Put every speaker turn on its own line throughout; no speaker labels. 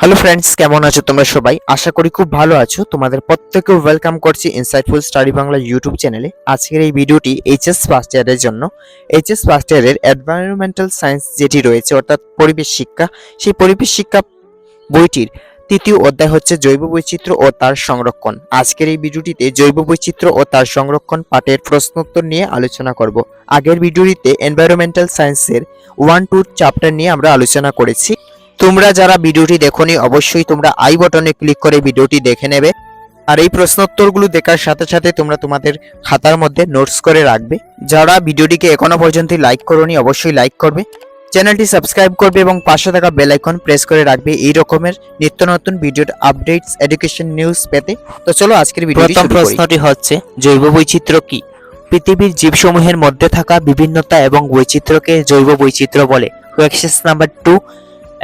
Hello friends, কেমন আছো তোমরা সবাই? আশা করি খুব ভালো আছো। তোমাদের প্রত্যেককে ওয়েলকাম করছি ইনসাইটফুল স্টাডি বাংলা ইউটিউব চ্যানেলে। আজকের এই ভিডিওটি এইচএস ফার্স্ট ইয়ারের জন্য। এইচএস ফার্স্ট ইয়ারের এনভায়রনমেন্টাল সায়েন্স যেটি রয়েছে অর্থাৎ পরিবেশ শিক্ষা, সেই পরিবেশ শিক্ষা বইটির তৃতীয় অধ্যায় হচ্ছে জৈব বৈচিত্র্য ও তার সংরক্ষণ। আজকের এই ভিডিওটিতে জৈব বৈচিত্র্য ও তার সংরক্ষণ পাঠের প্রশ্নোত্তর নিয়ে আলোচনা করব। আগের ভিডিওটিতে এনভায়রনমেন্টাল সায়েন্সের 1-2 চ্যাপ্টার নিয়ে আমরা আলোচনা করেছি। তোমরা যারা ভিডিওটি দেখোনি অবশ্যই তোমরা আই বাটনে ক্লিক করে ভিডিওটি দেখে নেবে। আর এই প্রশ্নোত্তরগুলো দেখার সাথে সাথে তোমরা তোমাদের খাতার মধ্যে নোটস করে রাখবে। যারা ভিডিওটিকে এখনো পর্যন্ত লাইক করোনি অবশ্যই লাইক করবে, চ্যানেলটি সাবস্ক্রাইব করবে এবং পাশে থাকা বেল আইকন প্রেস করে রাখবে এই রকমের নিত্য নতুন ভিডিওর আপডেটস, এডুকেশন নিউজ পেতে। তো চলো আজকের ভিডিওটি শুরু করি। প্রথম প্রশ্নটি হচ্ছে, জৈব বৈচিত্র্য কি? পৃথিবীর জীবসমূহের মধ্যে থাকা বিভিন্নতা এবং বৈচিত্র্যকে জৈব বৈচিত্র্য বলে। কোয়েশ্চেন নাম্বার 2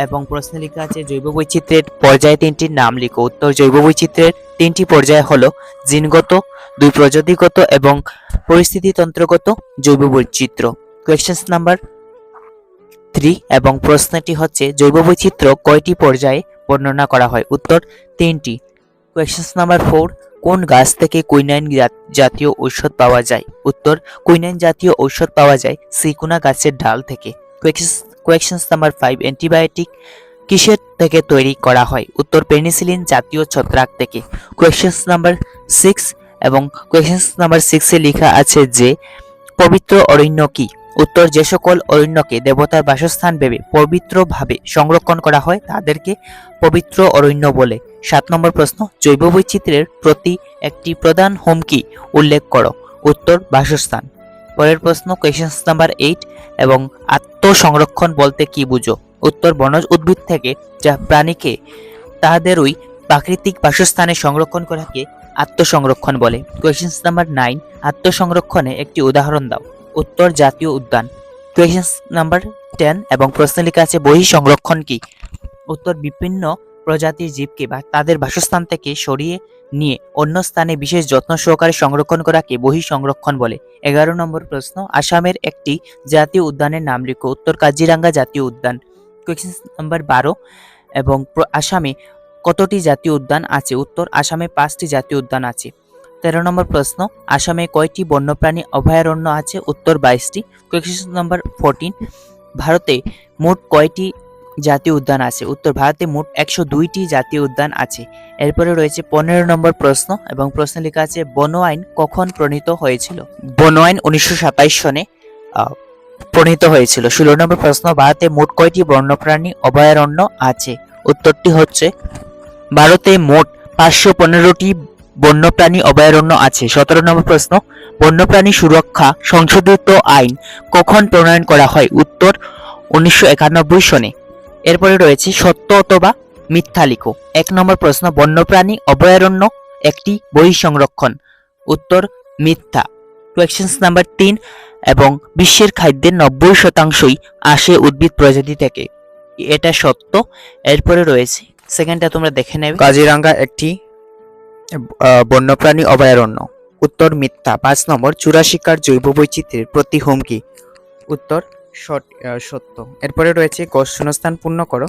এবং প্রশ্নে লেখা আছে জৈব বৈচিত্র্যের পর্যায়ে তিনটির নাম লিখো। উত্তর, জৈব বৈচিত্র্যের তিনটি পর্যায় হলো জিনগত, 2 প্রজাতিগত এবং পরিস্থিতিতন্ত্রগত জৈব বৈচিত্র্য। কোয়েশ্চেন নাম্বার 3 এবং প্রশ্নটি হচ্ছে জৈব বৈচিত্র্য কয়টি পর্যায়ে বর্ণনা করা হয়? উত্তর, 3টি। কোয়েশ্চেন নাম্বার 4 কোন গাছ থেকে কুইনাইন জাতীয় ঔষধ পাওয়া যায়? উত্তর, কুইনাইন জাতীয় ঔষধ পাওয়া যায় সিকুনা গাছের ডাল থেকে। কোয়েশ্চেন নাম্বার 5 অ্যান্টিবায়োটিক কিসের থেকে তৈরি করা হয়? উত্তর, পেনিসিলিন জাতীয় ছত্রাক থেকে। কোয়েশ্চেন নাম্বার 6 এবং কোয়েশ্চেন নাম্বার 6 এ লেখা আছে যে পবিত্র অরণ্য কি? উত্তর, যে সকল অরণ্যকে দেবতার বাসস্থান ভেবে পবিত্রভাবে সংরক্ষণ করা হয় তাদেরকে পবিত্র অরণ্য বলে। 7 নম্বর প্রশ্ন, জৈব বৈচিত্র্যের প্রতি একটি প্রধান হুমকি উল্লেখ করো। উত্তর, বাসস্থান। পরের প্রশ্ন কোয়েশ্চেন নাম্বার 8 এবং আত্মসংরক্ষণ বলতে কি বুঝো? উত্তর, বনজ উদ্ভিদ থেকে যা প্রাণীকে তাহাদেরই প্রাকৃতিক বাসস্থানে সংরক্ষণ করাকে আত্মসংরক্ষণ বলে। কোয়েশ্চেন নাম্বার 9 আত্মসংরক্ষণে একটি উদাহরণ দাও। উত্তর, জাতীয় উদ্যান। কোয়েশ্চেন নাম্বার 10 এবং প্রশ্নে লেখা আছে বহিঃ সংরক্ষণ কি? উত্তর, বিভিন্ন প্রজাতির জীবকে বা তাদের বাসস্থান থেকে সরিয়ে নিয়ে অন্য স্থানে বিশেষ যত্ন সহকারে সংরক্ষণ করাকে বহিঃ সংরক্ষণ বলে। 11 নম্বর প্রশ্ন আসামের একটি জাতীয় উদ্যানের নাম লিখো। উত্তর, কাজিরাঙ্গা জাতীয় উদ্যান। কোয়েশ্চেন নাম্বার 12 এবং আসামে কতটি জাতীয় উদ্যান আছে? উত্তর, আসামে 5টি জাতীয় উদ্যান আছে। 13 নম্বর প্রশ্ন আসামে কয়টি বন্যপ্রাণী অভয়ারণ্য আছে? উত্তর, 22টি। কোয়েশ্চেন নাম্বার 14 ভারতে মোট কয়টি জাতীয় উদ্যান আছে? উত্তর, ভারতে মোট 102টি জাতীয় উদ্যান আছে। এরপরে রয়েছে 15 নম্বর প্রশ্ন এবং প্রশ্নে লেখা আছে বন আইন কখন প্রণীত হয়েছিল? বন আইন 1927 সনে প্রণীত হয়েছিল। 16 নম্বর প্রশ্ন ভারতে মোট কয়টি বন্যপ্রাণী অভয়ারণ্য আছে? উত্তরটি হচ্ছে ভারতে মোট 515টি বন্যপ্রাণী অভয়ারণ্য আছে। 17 নম্বর প্রশ্ন বন্যপ্রাণী সুরক্ষা সংশোধিত আইন কখন প্রণয়ন করা হয়? উত্তর, 1991 সনে। এরপরে রয়েছে সত্য অথবা মিথ্যা লিখো। 1 নম্বর প্রশ্ন বন্যপ্রাণী অভয়ারণ্য একটি বহিঃ সংরক্ষণ। উত্তর, মিথ্যা। কোয়েশ্চেন নাম্বার 3 এবং বিশ্বের খাদ্যের 90%ই আসে উদ্ভিদ প্রজাতি থেকে। এটা সত্য। এরপরে রয়েছে সেকেন্ডটা তোমরা দেখে নেবে, কাজিরাঙ্গা একটি বন্যপ্রাণী অভয়ারণ্য। উত্তর, মিথ্যা। 5 নম্বর চুরাশিকার জৈব বৈচিত্র্যের প্রতি হুমকি। উত্তর, সত্য। এরপরে রয়েছে শূন্যস্থান পূর্ণ করো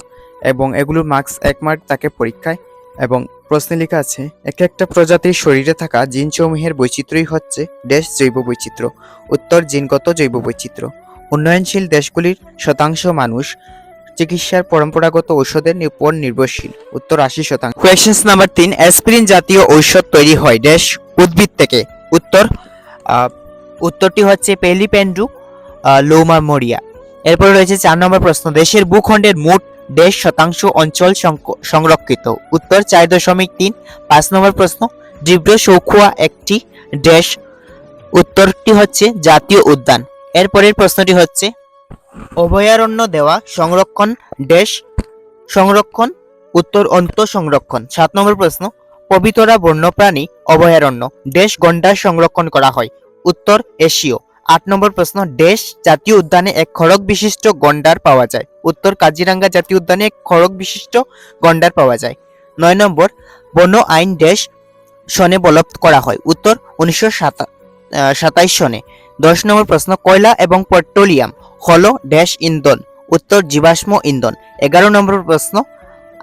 এবং এগুলোর মার্কস 1 মার্ক থাকে পরীক্ষায়। এবং প্রশ্নে লেখা আছে একটা প্রজাতির শরীরে থাকা জিনসমূহের বৈচিত্র্যই হচ্ছে দেশ জৈব বৈচিত্র্য। উত্তর, জিনগত জৈব বৈচিত্র্য। উন্নয়নশীল দেশগুলির শতাংশ মানুষ চিকিৎসার পরম্পরাগত ঔষধের উপর নির্ভরশীল। উত্তর, 80%। কোয়েশ্চেন নাম্বার 3 অ্যাসপিরিন জাতীয় ঔষধ তৈরি হয় দেশ উদ্ভিদ থেকে। উত্তরটি হচ্ছে পেলিপেন্ডু লৌমামোরিয়া। এরপরে রয়েছে 4 নম্বর প্রশ্ন দেশের ভূখণ্ডের মোট 1.5% অঞ্চল সংরক্ষিত। উত্তর, 4.3। 5 নম্বর প্রশ্ন তীব্র শৌখিয়া একটি দেশ। উত্তরটি হচ্ছে জাতীয় উদ্যান। এরপরের প্রশ্নটি হচ্ছে অভয়ারণ্য দেওয়া সংরক্ষণ দেশ সংরক্ষণ। উত্তর, অন্তঃসংরক্ষণ। 7 নম্বর প্রশ্ন পবিতরা বন্যপ্রাণী অভয়ারণ্য দেশ গন্ডার সংরক্ষণ করা হয়। উত্তর, এশীয়। 8 নম্বর প্রশ্ন দেশ জাতীয় উদ্যানে এক খড়গ বিশিষ্ট গন্ডার পাওয়া যায়। উত্তর, কাজিরাঙ্গা জাতীয় উদ্যানে এক খড়গ বিশিষ্ট গন্ডার পাওয়া যায়। 9 নম্বর বন আইন দেশ সনে বলবৎ করা হয়। উত্তর, 1927 সনে। 10 নম্বর প্রশ্ন কয়লা এবং পেট্রোলিয়াম হলো ড্যাশ ইন্ধন। উত্তর, জীবাশ্ম ইন্ধন। 11 নম্বর প্রশ্ন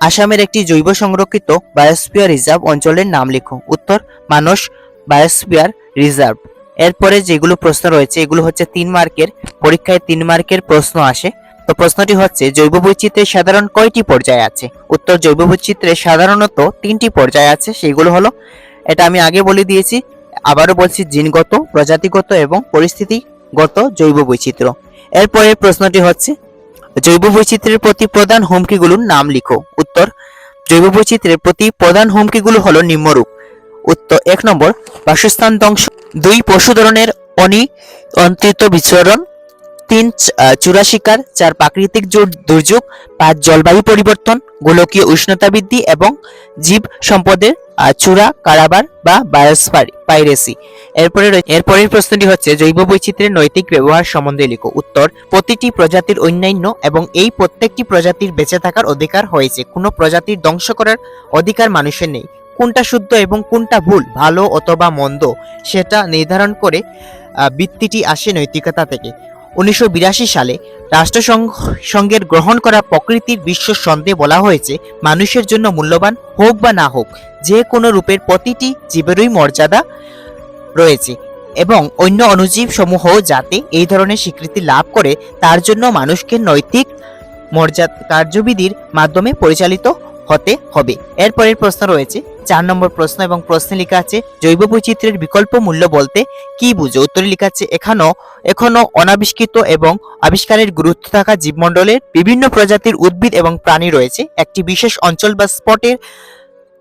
আসামের একটি জৈব সংরক্ষিত বায়োস্ফিয়ার রিজার্ভ অঞ্চলের নাম লিখো। উত্তর, মানস বায়োস্ফিয়ার রিজার্ভ। এরপরে যেগুলো প্রশ্ন রয়েছে এগুলো হচ্ছে 3 মার্কের, পরীক্ষায় 3 মার্কের প্রশ্ন আসে। তো প্রশ্নটি হচ্ছে জৈব বৈচিত্র্যের সাধারণ কয়টি পর্যায় আছে? উত্তর, জৈব বৈচিত্র্যের সাধারণত 3টি পর্যায় আছে, সেগুলো হলো, এটা আমি আগে বলে দিয়েছি, আবারও বলছি, জিনগত, প্রজাতিগত এবং পরিস্থিতিগত জৈব বৈচিত্র্য। এরপরে প্রশ্নটি হচ্ছে জৈব বৈচিত্র্যের প্রতি প্রধান হুমকিগুলোর নাম লিখো। উত্তর, জৈব বৈচিত্র্যের প্রতি প্রধান হুমকিগুলো হলো নিম্নরূপ। উত্তর, 1 নম্বর, বাসস্থান ধ্বংস, 2 পশু ধরনের অনিয়ন্ত্রিত বিচরণ, 3 চূড়া শিকার, 4 প্রাকৃতিক দুর্যোগ, 5 জলবায়ু পরিবর্তন, গোলকীয় উষ্ণতা বৃদ্ধি এবং জীব সম্পদের চূড়া কারবার বা বায়োস্পাইরেসি। এরপরের প্রশ্নটি হচ্ছে জৈব বৈচিত্র্যের নৈতিক ব্যবহার সম্বন্ধে লিখো। উত্তর, প্রতিটি প্রজাতির অন্যান্য এবং এই প্রত্যেকটি প্রজাতির বেঁচে থাকার অধিকার হয়েছে, কোনো প্রজাতির ধ্বংস করার অধিকার মানুষের নেই। কোনটা শুদ্ধ এবং কোনটা ভুল, ভালো অথবা মন্দ, সেটা নির্ধারণ করে ভিত্তিটি আসে নৈতিকতা থেকে। 1982 সালে রাষ্ট্রসংঘের গ্রহণ করা প্রকৃতির বিশ্ব সন্ধে বলা হয়েছে মানুষের জন্য মূল্যবান হোক বা না হোক, যে কোনো রূপের প্রতিটি জীবেরই মর্যাদা রয়েছে এবং অন্য অণুজীব সমূহ যাতে এই ধরনের স্বীকৃতি লাভ করে তার জন্য মানুষকে নৈতিক মর্যাদা কার্যবিধির মাধ্যমে পরিচালিত হতে হবে। এরপরের প্রশ্ন রয়েছে 4 নম্বর প্রশ্ন এবং প্রশ্নে লেখা আছে জৈব বৈচিত্র্যের বিকল্প মূল্য বলতে কি বুঝো? উত্তরে লেখা আছে এখনো অনাবিষ্কৃত এবং আবিষ্কারের গুরুত্ব থাকা জীবমণ্ডলের বিভিন্ন প্রজাতির উদ্ভিদ এবং প্রাণী রয়েছে। একটি বিশেষ অঞ্চল বা স্পটের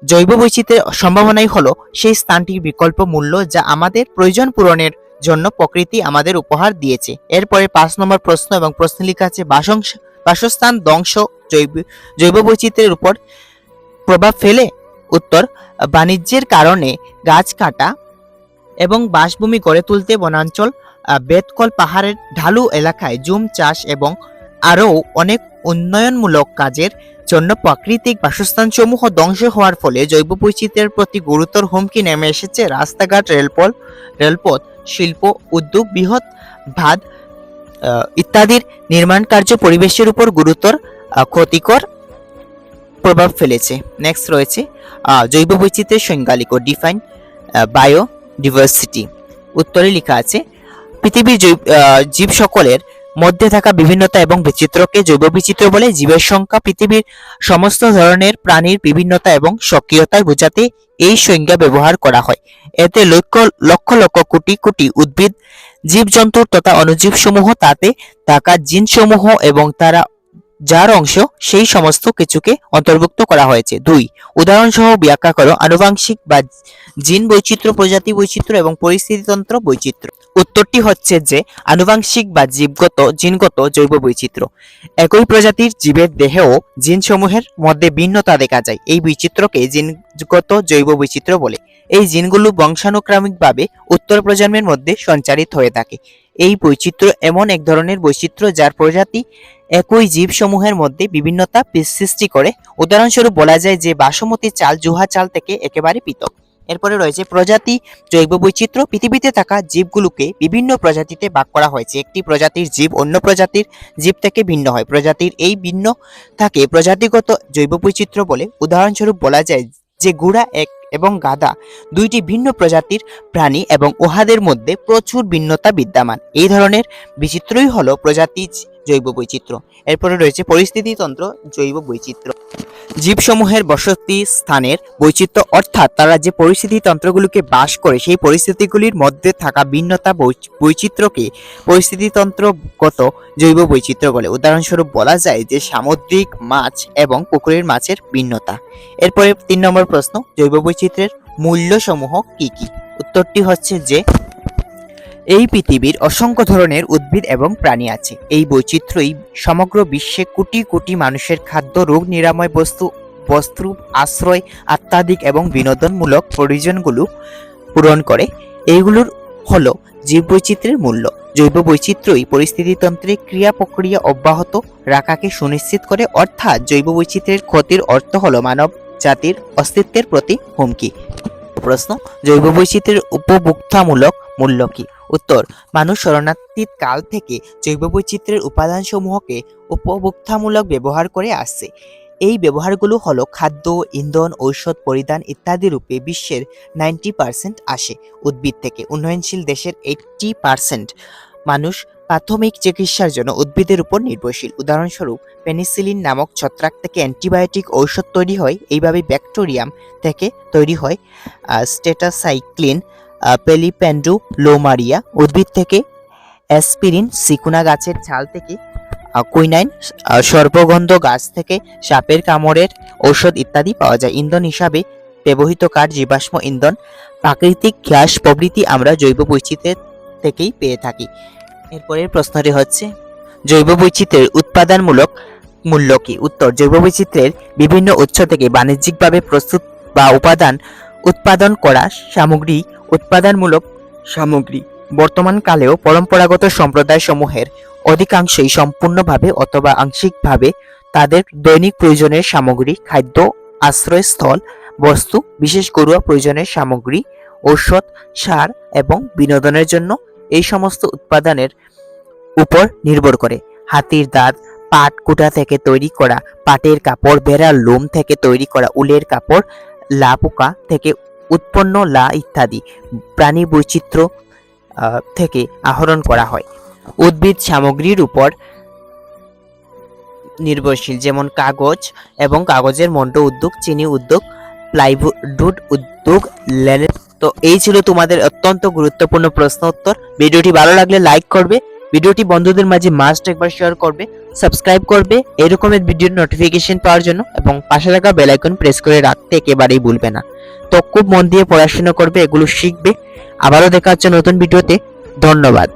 জৈব বৈচিত্র্যের সম্ভাবনাই হলো সেই স্থানটির বিকল্প মূল্য যা আমাদের প্রয়োজন পূরণের জন্য প্রকৃতি আমাদের উপহার দিয়েছে। এরপরে 5 নম্বর প্রশ্ন এবং প্রশ্নে লেখা আছে বাসস্থান ধ্বংস জৈব বৈচিত্র্যের উপর প্রভাব ফেলে। উত্তর, বাণিজ্যের কারণে গাছ কাটা এবং বাসভূমি গড়ে তুলতে বনাঞ্চল, বেদখল, পাহাড়ের ঢালু এলাকায় জুম চাষ এবং আরও অনেক উন্নয়নমূলক কাজের জন্য প্রাকৃতিক বাসস্থানসমূহ ধ্বংস হওয়ার ফলে জৈব বৈচিত্র্যের প্রতি গুরুতর হুমকি নেমে এসেছে। রাস্তাঘাট, রেলপথ, শিল্প, উদ্যোগ, বৃহৎ বাঁধ ইত্যাদির নির্মাণ কার্য পরিবেশের উপর গুরুতর ক্ষতিকর প্রভাব ফেলেছে। নেক্সট রয়েছে জৈব বৈচিত্র্যের সংজ্ঞা লিখো। Define biodiversity. উত্তরে লেখা আছে পৃথিবীর জীব সকলের মধ্যে থাকা বিভিন্নতা এবং বিচিত্রকে জৈব বৈচিত্র্য বলে। জীবের সংখ্যা পৃথিবীর সমস্ত ধরনের প্রাণীর বিভিন্নতা এবং সক্রিয়তা বোঝাতে এই সংজ্ঞা ব্যবহার করা হয়। এতে লক্ষ লক্ষ কোটি কোটি উদ্ভিদ, জীবজন্তু তথা অণুজীব সমূহ, তাতে থাকা জিনসমূহ এবং তারা যার অংশ সেই সমস্ত কিছুকে অন্তর্ভুক্ত করা হয়েছে। 2 উদাহরণসহ ব্যাখ্যা করো আনুবংশিক বা জিন বৈচিত্র্য, প্রজাতি বৈচিত্র্য এবং পরিস্থিতিতন্ত্র বৈচিত্র্য। উত্তরটি হচ্ছে যে আনুবংশিক বা জিনগত জৈব বৈচিত্র্য। একই প্রজাতির জীবের দেহেও জিনসমূহের মধ্যে ভিন্নতা দেখা যায়, এই বৈচিত্র্যকে জিনগত জৈব বৈচিত্র্য বলে। এই জিনগুলো বংশানুক্রমিকভাবে উত্তর প্রজন্মের মধ্যে সঞ্চারিত হয়ে থাকে। এই বৈচিত্র্য এমন এক ধরনের বৈচিত্র্য যার প্রজাতি একই জীবসমূহের মধ্যে বিভিন্নতা সৃষ্টি করে। উদাহরণস্বরূপ বলা যায় যে বাসমতি চাল জুহা চাল থেকে একেবারে পৃথক। এরপরে রয়েছে প্রজাতি জৈব বৈচিত্র্য। পৃথিবীতে থাকা জীবগুলোকে বিভিন্ন প্রজাতিতে ভাগ করা হয়েছে। একটি প্রজাতির জীব অন্য প্রজাতির জীব থেকে ভিন্ন হয়, প্রজাতির এই ভিন্ন থাকে প্রজাতিগত জৈব বৈচিত্র্য বলে। উদাহরণস্বরূপ বলা যায় যে ঘোড়া এবং গাধা 2টি ভিন্ন প্রজাতির প্রাণী এবং উহাদের মধ্যে প্রচুর ভিন্নতা বিদ্যমান। এই ধরনের বিচিত্রই হলো প্রজাতি জৈব বৈচিত্র্য। এরপরে রয়েছে পরিস্থিতিতন্ত্র জৈব বৈচিত্র্য। জীবসমূহের বসতি স্থানের বৈচিত্র্য, অর্থাৎ তারা যে পরিস্থিতি তন্ত্রগুলোকে বাস করে সেই পরিস্থিতিগুলির মধ্যে থাকা ভিন্নতা বৈচিত্র্যকে পরিস্থিতিতন্ত্রগত জৈব বৈচিত্র্য বলে। উদাহরণস্বরূপ বলা যায় যে সামুদ্রিক মাছ এবং পুকুরের মাছের ভিন্নতা। এরপরে 3 নম্বর প্রশ্ন জৈব বৈচিত্র্যের মূল্যসমূহ কি কি? উত্তরটি হচ্ছে যে এই পৃথিবীর অসংখ্য ধরনের উদ্ভিদ এবং প্রাণী আছে। এই বৈচিত্র্যই সমগ্র বিশ্বে কোটি কোটি মানুষের খাদ্য, রোগ নিরাময় বস্ত্র, আশ্রয়, আত্মাধিক এবং বিনোদনমূলক প্রয়োজনগুলো পূরণ করে। এইগুলোর হলো জীববৈচিত্র্যের মূল্য। জৈব বৈচিত্র্যই পরিস্থিতিতন্ত্রে ক্রিয়া প্রক্রিয়া অব্যাহত রাখাকে সুনিশ্চিত করে, অর্থাৎ জৈব বৈচিত্র্যের ক্ষতির অর্থ হলো মানব জাতির অস্তিত্বের প্রতি হুমকি। প্রশ্ন জৈব বৈচিত্র্যের উপভোক্তামূলক মূল্য কি? উত্তর, মানুষ শরণার্থী কাল থেকে জৈব বৈচিত্র্যের উপাদানসমূহকে উপভোক্তামূলক ব্যবহার করে আসছে। এই ব্যবহারগুলো হলো খাদ্য, ইন্ধন, ঔষধ, পরিধান ইত্যাদি রূপে। বিশ্বের 90% আসে উদ্ভিদ থেকে। উন্নয়নশীল দেশের 80% মানুষ প্রাথমিক চিকিৎসার জন্য উদ্ভিদের উপর নির্ভরশীল। উদাহরণস্বরূপ, পেনিসিলিন নামক ছত্রাক থেকে অ্যান্টিবায়োটিক ঔষধ তৈরি হয়। এইভাবে ব্যাকটেরিয়াম থেকে তৈরি হয় স্টেটাসাইক্লিন, পেলিপ্যান্ডুলোমারিয়া। উদ্ভিদ থেকে অ্যাসপিরিন, সিকুনা গাছের ছাল থেকে কুইনাইন, সর্পগন্ধ গাছ থেকে সাপের কামড়ের ঔষধ ইত্যাদি পাওয়া যায়। ইন্ধন হিসাবে ব্যবহৃত কাঠ, জীবাশ্ম ইন্ধন, প্রাকৃতিক গ্যাস প্রভৃতি আমরা জৈব বৈচিত্র্যের থেকেই পেয়ে থাকি। এরপরের প্রশ্নটি হচ্ছে, জৈব বৈচিত্র্যের উৎপাদনমূলক মূল্য কি? উত্তর, জৈব বৈচিত্র্যের বিভিন্ন উৎস থেকে বাণিজ্যিকভাবে প্রস্তুত বা উৎপাদন করা সামগ্রী উৎপাদনমূলক সামগ্রী। বর্তমান কালেও পরম্পরাগত সম্প্রদায়সমূহের অধিকাংশই সম্পূর্ণভাবে অথবা আংশিকভাবে তাদের দৈনিক প্রয়োজনের সামগ্রী, খাদ্য, আশ্রয়স্থল, বস্তু, বিশেষ ঘরোয়া প্রয়োজনের সামগ্রী, ঔষধ, সার এবং বিনোদনের জন্য এই সমস্ত উৎপাদনের উপর নির্ভর করে। হাতির দাঁত, পাট কুটা থেকে তৈরি করা পাটের কাপড়, ভেড়ার লোম থেকে তৈরি করা উলের কাপড়, লা পোকা থেকে উৎপন্ন লা ইত্যাদি প্রাণী বৈচিত্র্য থেকে আহরণ করা হয়। উদ্ভিদ সামগ্রীর উপর নির্ভরশীল, যেমন কাগজ এবং কাগজের মণ্ড উদ্যোগ, চিনি উদ্যোগ, প্লাইউড উদ্যোগ, তো এই ছিল তোমাদের অত্যন্ত গুরুত্বপূর্ণ প্রশ্ন উত্তর। ভিডিওটি ভালো লাগলে লাইক করবে, ভিডিওটি বন্ধুদের মাঝে মাস্ট একবার শেয়ার করবে, সাবস্ক্রাইব করবে এরকমের ভিডিওর নোটিফিকেশন পাওয়ার জন্য, এবং পাশে থাকা বেল আইকন প্রেস করে রাখতে একেবারেই ভুলবে না। তো খুব মন দিয়ে পড়াশোনা করবে, এগুলো শিখবে। আবারও দেখা হচ্ছে নতুন ভিডিওতে। ধন্যবাদ।